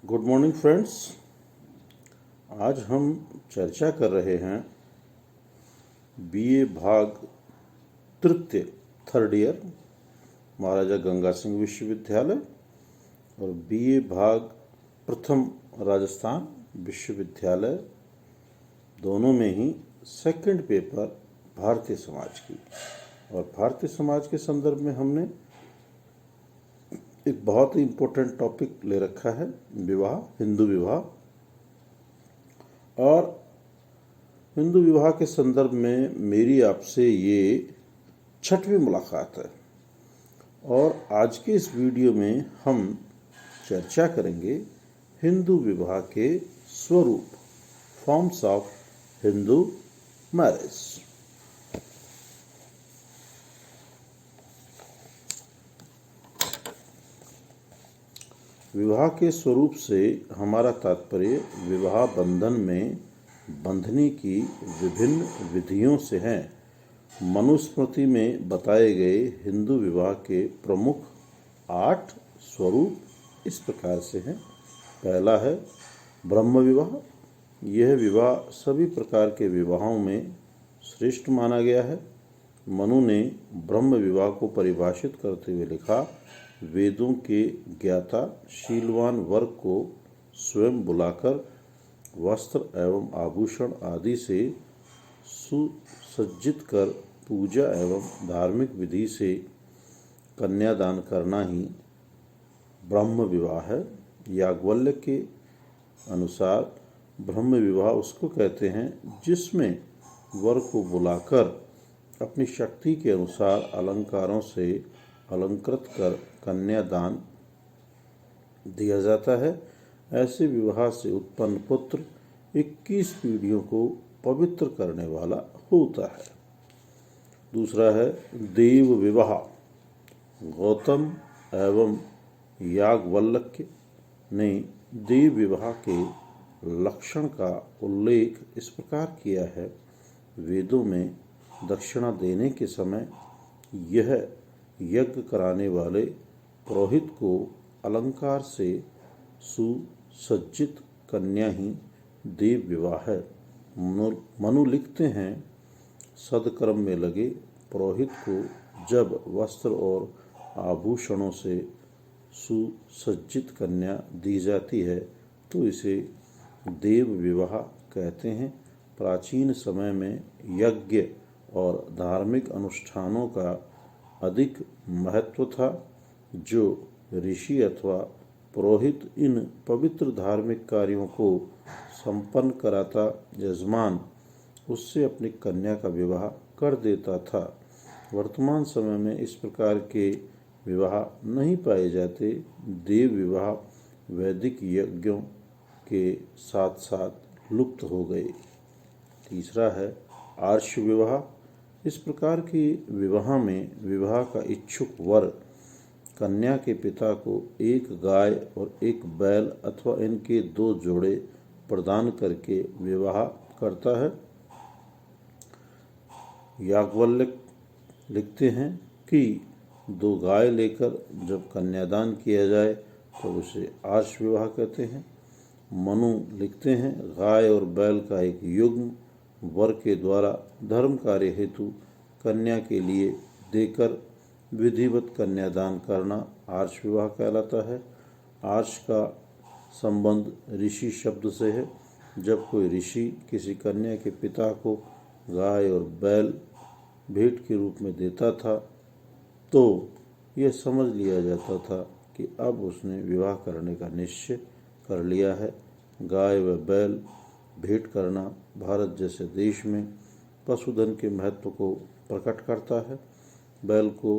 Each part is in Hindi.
Good morning friends. आज हम चर्चा कर रहे हैं बीए भाग तृतीय थर्ड ईयर महाराजा गंगा सिंह विश्वविद्यालय और बीए भाग प्रथम राजस्थान विश्वविद्यालय दोनों में ही सेकंड पेपर भारतीय समाज की। और भारतीय समाज के संदर्भ में हमने एक बहुत ही इम्पोर्टेंट टॉपिक ले रखा है, विवाह, हिंदू विवाह। और हिंदू विवाह के संदर्भ में मेरी आपसे ये 6वीं मुलाकात है और आज के इस वीडियो में हम चर्चा करेंगे हिंदू विवाह के स्वरूप, फॉर्म्स ऑफ हिंदू मैरिज। विवाह के स्वरूप से हमारा तात्पर्य विवाह बंधन में बंधने की विभिन्न विधियों से है। मनुस्मृति में बताए गए हिंदू विवाह के प्रमुख 8 स्वरूप इस प्रकार से हैं। पहला है ब्रह्म विवाह। यह विवाह सभी प्रकार के विवाहों में श्रेष्ठ माना गया है। मनु ने ब्रह्म विवाह को परिभाषित करते हुए लिखा, वेदों के ज्ञाता शीलवान वर्ग को स्वयं बुलाकर वस्त्र एवं आभूषण आदि से सुसज्जित कर पूजा एवं धार्मिक विधि से कन्यादान करना ही ब्रह्म विवाह है। याज्ञवल्क्य के अनुसार ब्रह्म विवाह उसको कहते हैं जिसमें वर को बुलाकर अपनी शक्ति के अनुसार अलंकारों से अलंकृत कर कन्यादान दिया जाता है। ऐसे विवाह से उत्पन्न पुत्र 21 पीढ़ियों को पवित्र करने वाला होता है। दूसरा है देव विवाह। गौतम एवं याज्ञवल्क्य ने देव विवाह के लक्षण का उल्लेख इस प्रकार किया है, वेदों में दक्षिणा देने के समय यह यज्ञ कराने वाले पुरोहित को अलंकार से सुसज्जित कन्या ही देव विवाह है। मनु लिखते हैं, सदकर्म में लगे पुरोहित को जब वस्त्र और आभूषणों से सुसज्जित कन्या दी जाती है तो इसे देव विवाह कहते हैं। प्राचीन समय में यज्ञ और धार्मिक अनुष्ठानों का अधिक महत्व था। जो ऋषि अथवा पुरोहित इन पवित्र धार्मिक कार्यों को संपन्न कराता यजमान उससे अपनी कन्या का विवाह कर देता था। वर्तमान समय में इस प्रकार के विवाह नहीं पाए जाते। देव विवाह वैदिक यज्ञों के साथ साथ लुप्त हो गए। तीसरा है आर्ष विवाह। इस प्रकार के विवाह में विवाह का इच्छुक वर कन्या के पिता को एक गाय और एक बैल अथवा इनके 2 जोड़े प्रदान करके विवाह करता है। याज्ञवल्क्य लिखते हैं कि 2 गाय लेकर जब कन्यादान किया जाए तो उसे आर्ष विवाह कहते हैं। मनु लिखते हैं, गाय और बैल का एक युग्म वर के द्वारा धर्म कार्य हेतु कन्या के लिए देकर विधिवत कन्यादान करना आर्ष विवाह कहलाता है। आर्ष का संबंध ऋषि शब्द से है। जब कोई ऋषि किसी कन्या के पिता को गाय और बैल भेंट के रूप में देता था तो यह समझ लिया जाता था कि अब उसने विवाह करने का निश्चय कर लिया है। गाय व बैल भेंट करना भारत जैसे देश में पशुधन के महत्व को प्रकट करता है। बैल को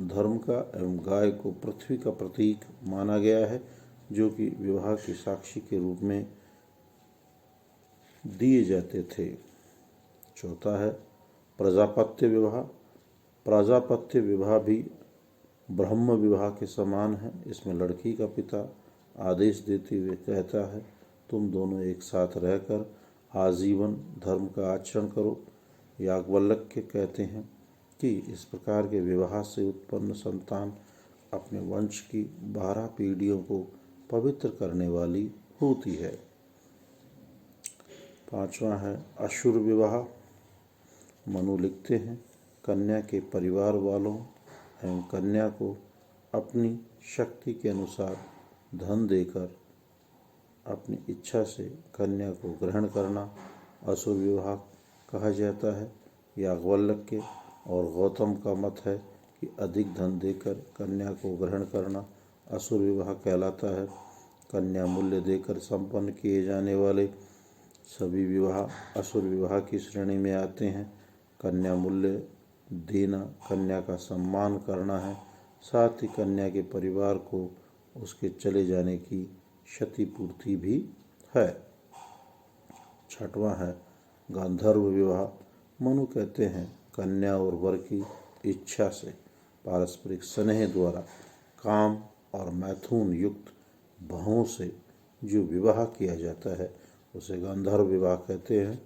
धर्म का एवं गाय को पृथ्वी का प्रतीक माना गया है, जो कि विवाह की साक्षी के रूप में दिए जाते थे। चौथा है प्रजापत्य विवाह। प्रजापत्य विवाह भी ब्रह्म विवाह के समान है। इसमें लड़की का पिता आदेश देते हुए कहता है, तुम दोनों एक साथ रहकर आजीवन धर्म का आचरण करो। याज्ञवल्क्य कहते हैं कि इस प्रकार के विवाह से उत्पन्न संतान अपने वंश की 12 पीढ़ियों को पवित्र करने वाली होती है। 5वां है असुर विवाह। मनु लिखते हैं, कन्या के परिवार वालों एवं कन्या को अपनी शक्ति के अनुसार धन देकर अपनी इच्छा से कन्या को ग्रहण करना असुर विवाह कहा जाता है। याज्ञवल्क्य और गौतम का मत है कि अधिक धन देकर कन्या को ग्रहण करना असुर विवाह कहलाता है। कन्या मूल्य देकर संपन्न किए जाने वाले सभी विवाह असुर विवाह की श्रेणी में आते हैं। कन्या मूल्य देना कन्या का सम्मान करना है, साथ ही कन्या के परिवार को उसके चले जाने की क्षतिपूर्ति भी है। 6वां है गांधर्व विवाह। मनु कहते हैं, कन्या और वर की इच्छा से पारस्परिक स्नेह द्वारा काम और मैथुन युक्त भावों से जो विवाह किया जाता है उसे गांधर्व विवाह कहते हैं।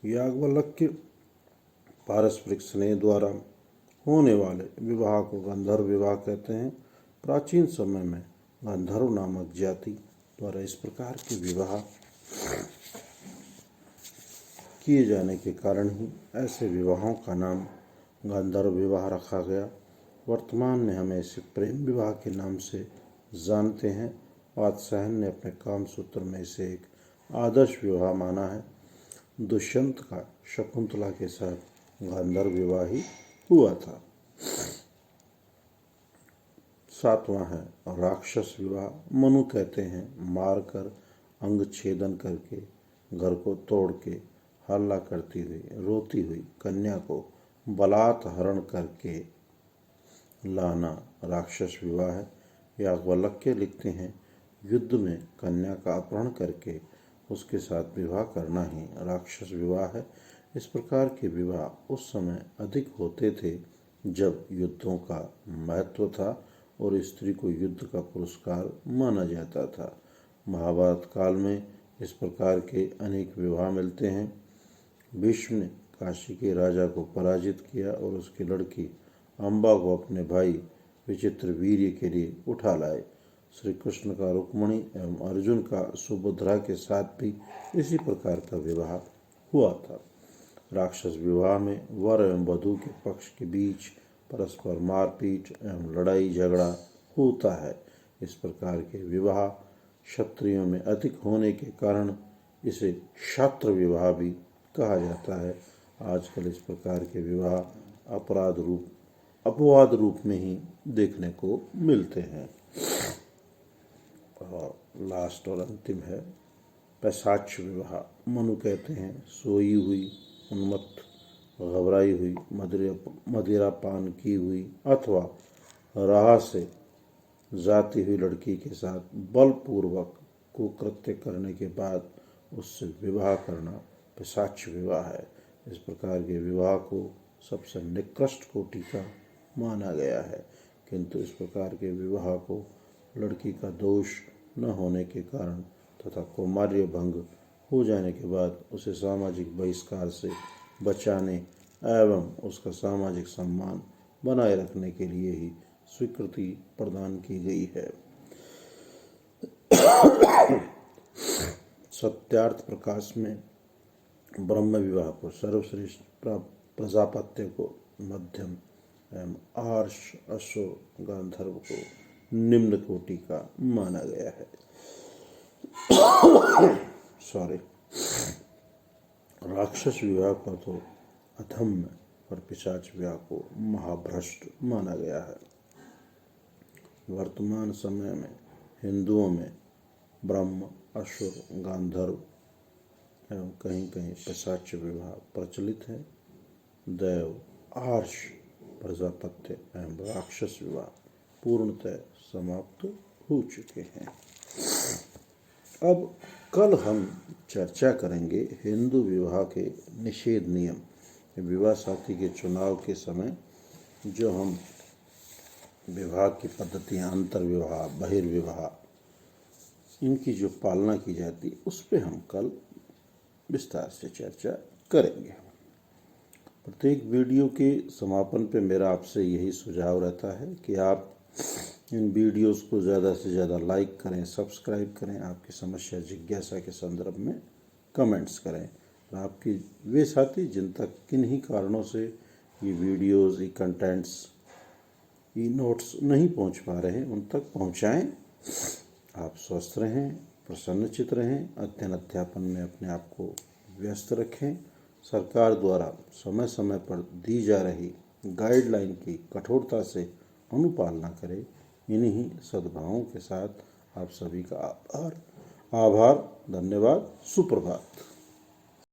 याज्ञवल्क्य पारस्परिक स्नेह द्वारा होने वाले विवाह को गंधर्व विवाह कहते हैं। प्राचीन समय में गंधर्व नामक जाति द्वारा इस प्रकार के विवाह किए जाने के कारण ही ऐसे विवाहों का नाम गंधर्व विवाह रखा गया। वर्तमान में हम इसे प्रेम विवाह के नाम से जानते हैं। वात्स्यायन ने अपने कामसूत्र में इसे एक आदर्श विवाह माना है। दुष्यंत का शकुंतला के साथ गांधर्व विवाह ही हुआ था। 7वां है राक्षस विवाह। मनु कहते हैं, मारकर अंग छेदन करके घर को तोड़ के हल्ला करती हुई रोती हुई कन्या को बलात् हरण करके लाना राक्षस विवाह है। याज्ञवल्क्य लिखते हैं, युद्ध में कन्या का अपहरण करके उसके साथ विवाह करना ही राक्षस विवाह है। इस प्रकार के विवाह उस समय अधिक होते थे जब युद्धों का महत्व था और स्त्री को युद्ध का पुरस्कार माना जाता था। महाभारत काल में इस प्रकार के अनेक विवाह मिलते हैं। भीष्म ने काशी के राजा को पराजित किया और उसकी लड़की अम्बा को अपने भाई विचित्र वीर्य के लिए उठा लाए। श्री कृष्ण का रुक्मिणी एवं अर्जुन का सुभद्रा के साथ भी इसी प्रकार का विवाह हुआ था। राक्षस विवाह में वर एवं वधू के पक्ष के बीच परस्पर मारपीट एवं लड़ाई झगड़ा होता है। इस प्रकार के विवाह क्षत्रियों में अधिक होने के कारण इसे क्षात्र विवाह भी कहा जाता है। आजकल इस प्रकार के विवाह अपवाद रूप में ही देखने को मिलते हैं। और लास्ट और अंतिम है पैशाच विवाह। मनु कहते हैं, सोई हुई, उन्मत्त, घबराई हुई, मदिरा पान की हुई अथवा राह से जाती हुई लड़की के साथ बलपूर्वक कुकृत्य करने के बाद उससे विवाह करना पैशाच विवाह है। इस प्रकार के विवाह को सबसे निकृष्ट कोटि का माना गया है, किंतु इस प्रकार के विवाह को लड़की का दोष न होने के कारण तथा कौमार्य भंग हो जाने के बाद उसे सामाजिक बहिष्कार से बचाने एवं उसका सामाजिक सम्मान बनाए रखने के लिए ही स्वीकृति प्रदान की गई है। सत्यार्थ प्रकाश में ब्रह्म विवाह को सर्वश्रेष्ठ, प्रजापत्य को मध्यम एवं आर्ष, अश्व, गांधर्व को निम्न कोटि का माना गया है। राक्षस विवाह को तो अधम्य और पिशाच विवाह को महाभ्रष्ट माना गया है। वर्तमान समय में हिंदुओं में ब्रह्म, असुर, गांधर्व एवं कहीं कहीं पिशाच विवाह प्रचलित है। दैव, आर्ष, प्रजापत्य एवं राक्षस विवाह पूर्णतः समाप्त हो चुके हैं। अब कल हम चर्चा करेंगे हिंदू विवाह के निषेध नियम। विवाह साथी के चुनाव के समय जो हम विवाह की पद्धतियाँ, अंतर्विवाह, बहिर्विवाह, इनकी जो पालना की जाती उस पे हम कल विस्तार से चर्चा करेंगे। प्रत्येक वीडियो के समापन पे मेरा आपसे यही सुझाव रहता है कि आप इन वीडियोस को ज़्यादा से ज़्यादा लाइक करें, सब्सक्राइब करें, आपकी समस्या जिज्ञासा के संदर्भ में कमेंट्स करें और आपके वे साथी जिन तक किन्हीं कारणों से ये वीडियोस, ये कंटेंट्स, ये नोट्स नहीं पहुंच पा रहे हैं उन तक पहुंचाएं। आप स्वस्थ रहें, प्रसन्नचित रहें, अध्ययन अध्यापन में अपने आप को व्यस्त रखें। सरकार द्वारा समय समय पर दी जा रही गाइडलाइन की कठोरता से अनुपालना करें। इन्हीं सद्भावों के साथ आप सभी का आभार, धन्यवाद, सुप्रभात।